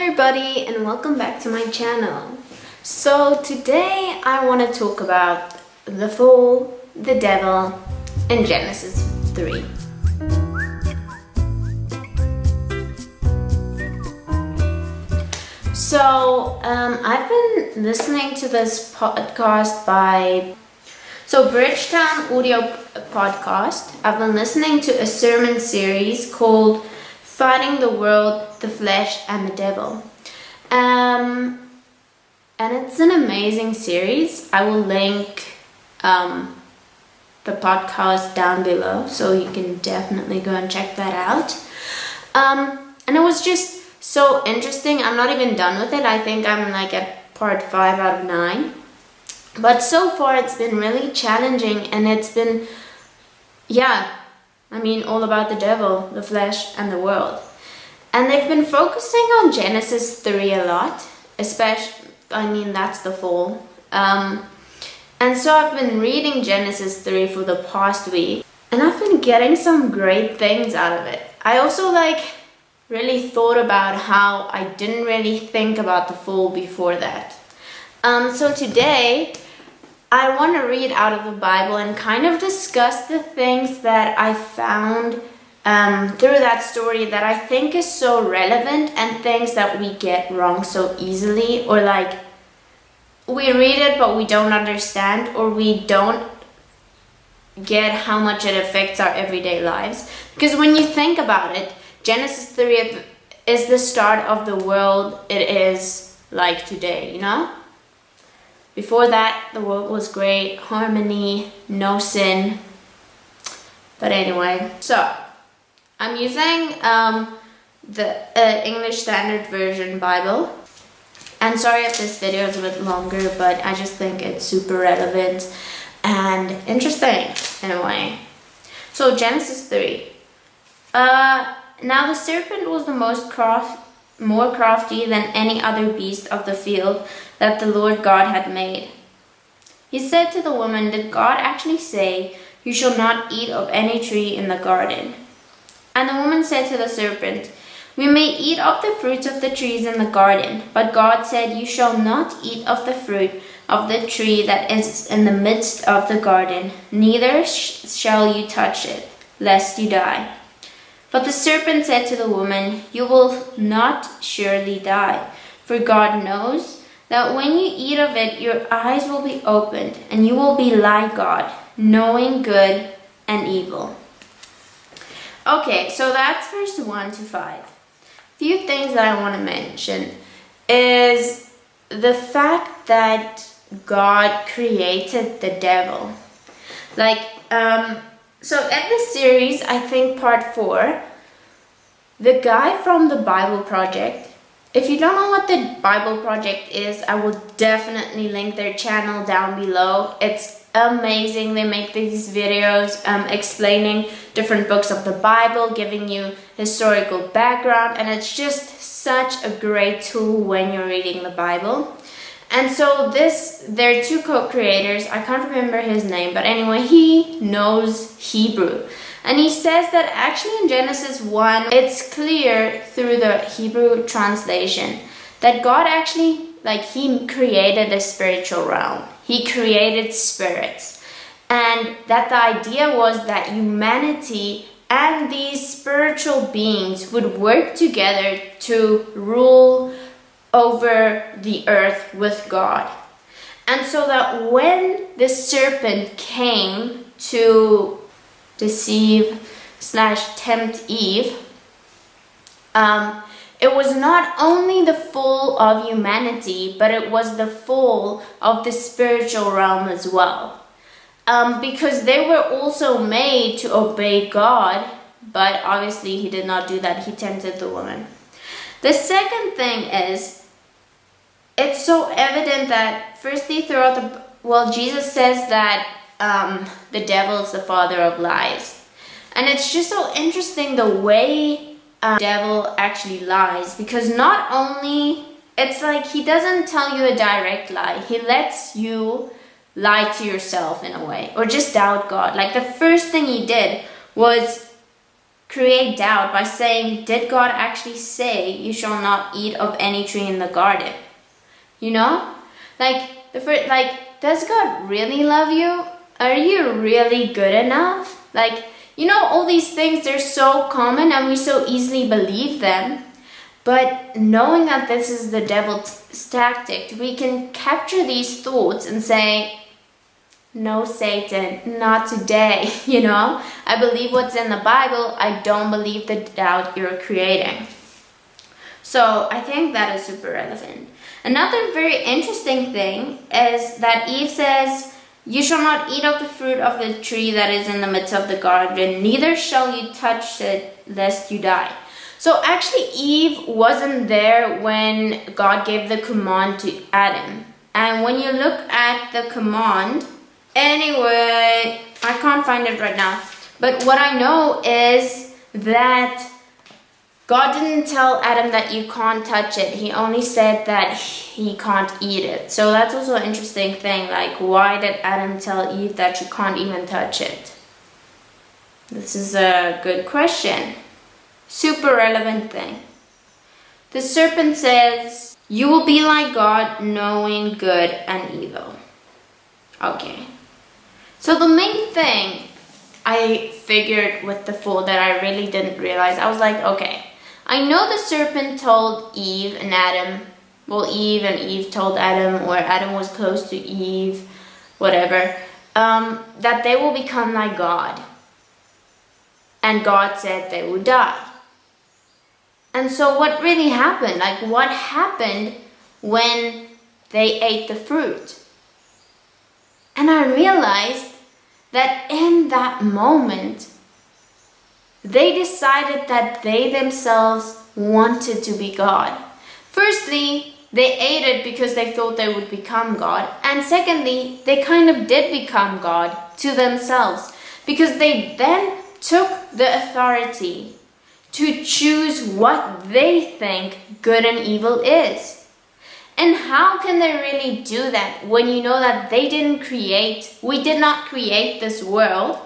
everybody and welcome back to my channel. So today I want to talk about the fall, the devil, and Genesis 3. So I've been listening to this podcast by Bridgetown Audio Podcast. I've been listening to a sermon series called Fighting the World, the Flesh, and the Devil. And it's an amazing series. I will link the podcast down below, so you can definitely go and check that out. And it was just so interesting. I'm not even done with it. I think I'm like at part 5 out of 9. But so far it's been really challenging, and it's been, all about the devil, the flesh, and the world. And they've been focusing on Genesis 3 a lot, especially, that's the fall. And so I've been reading Genesis 3 for the past week, and I've been getting some great things out of it. I also really thought about how I didn't really think about the fall before that. So today, I want to read out of the Bible and kind of discuss the things that I found through that story that I think is so relevant, and things that we get wrong so easily, or we read it but we don't understand, or we don't get how much it affects our everyday lives. Because when you think about it, Genesis 3 is the start of the world it is like today, Before that, the world was great, harmony, no sin. But anyway, so I'm using the English Standard Version Bible. And sorry if this video is a bit longer, but I just think it's super relevant and interesting in a way. So Genesis 3. Now the serpent was the more crafty than any other beast of the field that the Lord God had made. He said to the woman, "Did God actually say, 'You shall not eat of any tree in the garden'?" And the woman said to the serpent, "We may eat of the fruits of the trees in the garden, but God said, 'You shall not eat of the fruit of the tree that is in the midst of the garden, neither shall you touch it, lest you die.' But the serpent said to the woman, 'You will not surely die, for God knows that when you eat of it, your eyes will be opened, and you will be like God, knowing good and evil.'" Okay, so that's verse 1 to 5. Few things that I want to mention is the fact that God created the devil. So in this series, I think part 4, the guy from the Bible Project, if you don't know what the Bible Project is, I will definitely link their channel down below. It's amazing. They make these videos explaining different books of the Bible, giving you historical background, and it's just such a great tool when you're reading the Bible. And so there are 2 co-creators. I can't remember his name, but anyway, he knows Hebrew. And he says that actually in Genesis 1, it's clear through the Hebrew translation that God actually, he created a spiritual realm. He created spirits. And that the idea was that humanity and these spiritual beings would work together to rule over the earth with God. And so that when the serpent came to deceive / tempt Eve, it was not only the fall of humanity, but it was the fall of the spiritual realm as well. Because they were also made to obey God, but obviously he did not do that. He tempted the woman. The second thing is, it's so evident that firstly throughout Jesus says that the devil is the father of lies. And it's just so interesting the way the devil actually lies, because not only, it's he doesn't tell you a direct lie, he lets you lie to yourself in a way, or just doubt God. The first thing he did was create doubt by saying, did God actually say you shall not eat of any tree in the garden? You know? Does God really love you? Are you really good enough? All these things, they're so common and we so easily believe them. But knowing that this is the devil's tactic, we can capture these thoughts and say, no, Satan, not today, I believe what's in the Bible. I don't believe the doubt you're creating. So I think that is super relevant. Another very interesting thing is that Eve says, you shall not eat of the fruit of the tree that is in the midst of the garden, neither shall you touch it, lest you die. So actually Eve wasn't there when God gave the command to Adam. And when you look at the command, anyway, I can't find it right now. But what I know is that God didn't tell Adam that you can't touch it. He only said that he can't eat it. So that's also an interesting thing. Why did Adam tell Eve that you can't even touch it? This is a good question. Super relevant thing. The serpent says, you will be like God, knowing good and evil. Okay. So the main thing I figured with the fall that I really didn't realize, I was like, okay, I know the serpent told Eve and Adam, Eve and Eve told Adam, or Adam was close to Eve, whatever, that they will become like God. And God said they would die. And so what really happened? What happened when they ate the fruit? And I realized that in that moment, they decided that they themselves wanted to be God. Firstly, they ate it because they thought they would become God. And secondly, they kind of did become God to themselves, because they then took the authority to choose what they think good and evil is. And how can they really do that when you know that we did not create this world?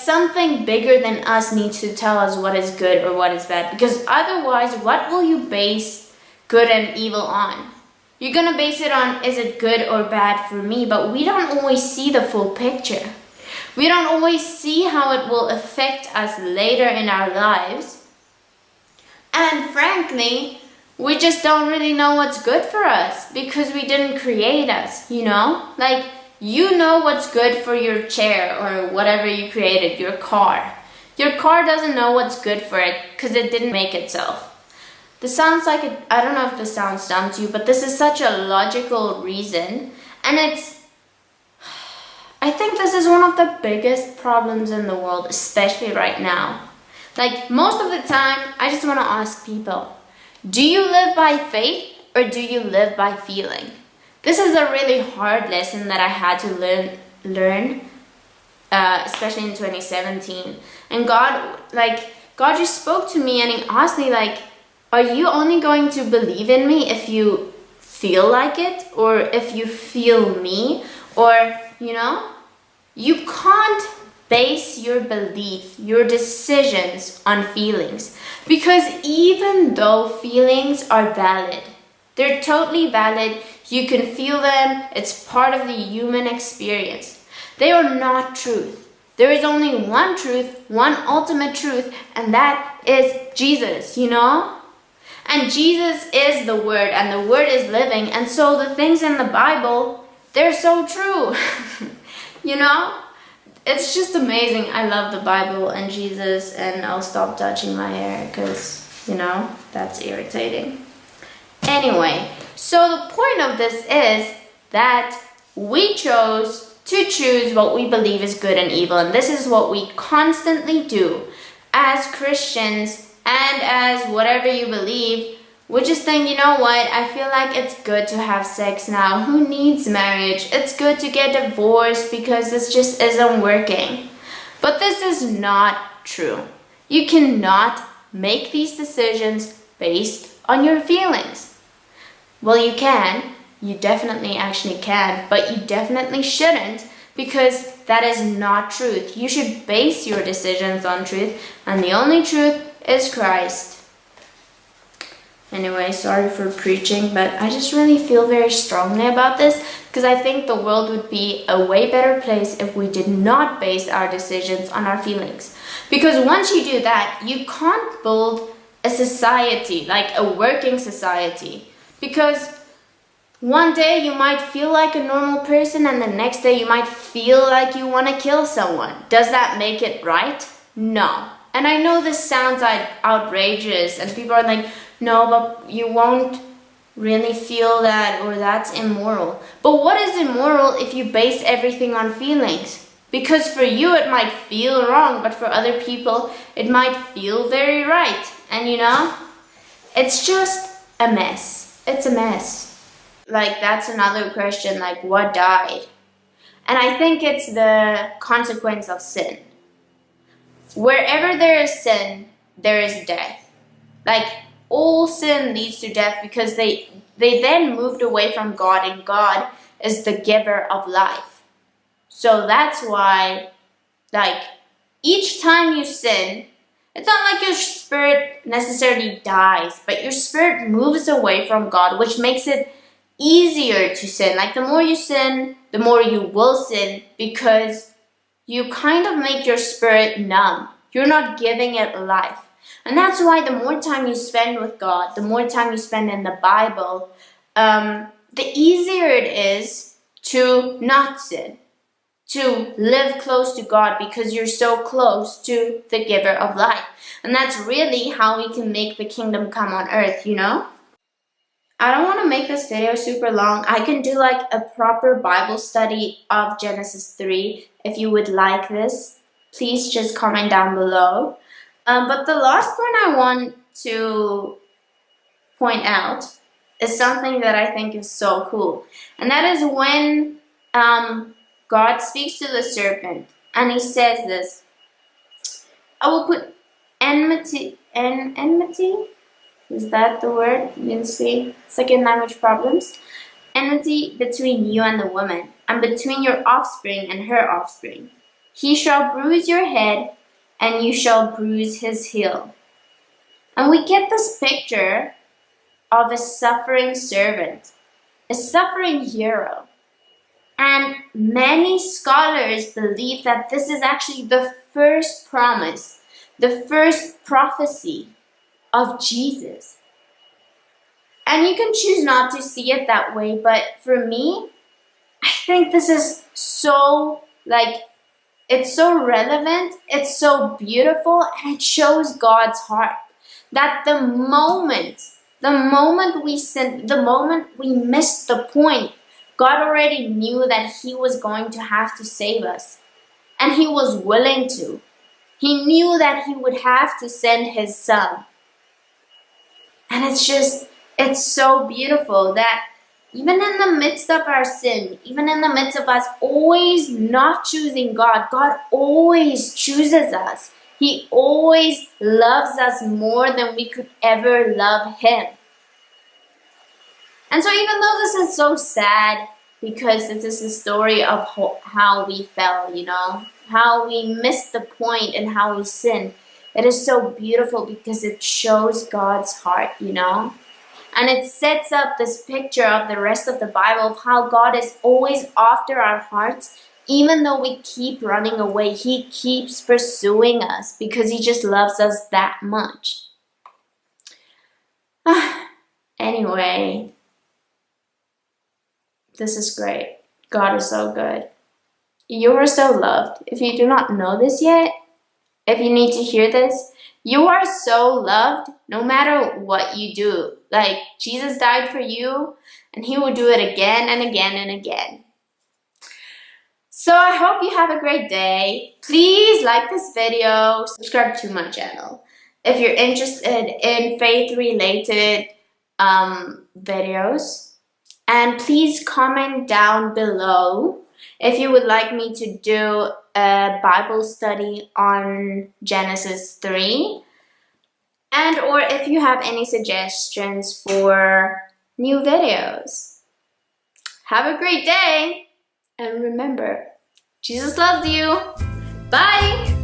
Something bigger than us needs to tell us what is good or what is bad. Because otherwise, what will you base good and evil on? You're gonna base it on, is it good or bad for me? But we don't always see the full picture. We don't always see how it will affect us later in our lives. And frankly, we just don't really know what's good for us because we didn't create us, You know what's good for your chair or whatever you created, your car. Your car doesn't know what's good for it because it didn't make itself. This sounds like I don't know if this sounds dumb to you, but this is such a logical reason. And I think this is one of the biggest problems in the world, especially right now. Most of the time, I just want to ask people, do you live by faith or do you live by feeling? This is a really hard lesson that I had to learn, especially in 2017. And God just spoke to me and he asked me, are you only going to believe in me if you feel like it or if you feel me? Or, you can't base your belief, your decisions on feelings. Because even though feelings are valid, they're totally valid, you can feel them, it's part of the human experience. They are not truth. There is only one truth, one ultimate truth, and that is Jesus, And Jesus is the Word, and the Word is living, and so the things in the Bible, they're so true, It's just amazing. I love the Bible and Jesus, and I'll stop touching my hair because, that's irritating. Anyway, so the point of this is that we chose to choose what we believe is good and evil, and this is what we constantly do as Christians and as whatever you believe. We just think, you know what, I feel like it's good to have sex now. Who needs marriage? It's good to get divorced because this just isn't working. But this is not true. You cannot make these decisions based on your feelings. Well, you can. You definitely actually can, but you definitely shouldn't, because that is not truth. You should base your decisions on truth, and the only truth is Christ. Anyway, sorry for preaching, but I just really feel very strongly about this because I think the world would be a way better place if we did not base our decisions on our feelings. Because once you do that, you can't build a society, like a working society. Because one day you might feel like a normal person and the next day you might feel like you want to kill someone. Does that make it right? No. And I know this sounds outrageous and people are like, no, but you won't really feel that, or that's immoral. But what is immoral if you base everything on feelings? Because for you it might feel wrong, but for other people it might feel very right. And it's just a mess. It's a mess. Like, that's another question, like, what died? And I think it's the consequence of sin. Wherever there is sin, there is death. Like, all sin leads to death because they then moved away from God, and God is the giver of life. So that's why, like, each time you sin, it's not like your spirit necessarily dies, but your spirit moves away from God, which makes it easier to sin. Like, the more you sin, the more you will sin, because you kind of make your spirit numb. You're not giving it life. And that's why the more time you spend with God, the more time you spend in the Bible, the easier it is to not sin, to live close to God, because you're so close to the giver of life. And that's really how we can make the kingdom come on earth, I don't want to make this video super long. I can do like a proper Bible study of Genesis 3 if you would like this. Please just comment down below. But the last point I want to point out is something that I think is so cool. And that is when God speaks to the serpent and he says this, I will put enmity, is that the word? You can see second language problems. Enmity between you and the woman, and between your offspring and her offspring. He shall bruise your head, and you shall bruise his heel. And we get this picture of a suffering servant, a suffering hero. And many scholars believe that this is actually the first promise, the first prophecy of Jesus. And you can choose not to see it that way, but for me, I think this is so, it's so relevant, it's so beautiful, and it shows God's heart. That the moment we sin, the moment we missed the point, God already knew that he was going to have to save us. And he was willing to. He knew that he would have to send his son. And it's so beautiful that even in the midst of our sin, even in the midst of us always not choosing God, God always chooses us. He always loves us more than we could ever love him. And so even though this is so sad, because this is the story of how we fell, how we missed the point and how we sinned, it is so beautiful because it shows God's heart, And it sets up this picture of the rest of the Bible of how God is always after our hearts. Even though we keep running away, he keeps pursuing us because he just loves us that much. Anyway, this is great. God is so good. You are so loved. If you do not know this yet, if you need to hear this, you are so loved no matter what you do. Like, Jesus died for you, and he will do it again and again and again. So I hope you have a great day. Please like this video, subscribe to my channel. If you're interested in faith-related videos. And please comment down below if you would like me to do a Bible study on Genesis 3. And or if you have any suggestions for new videos. Have a great day. And remember, Jesus loves you. Bye!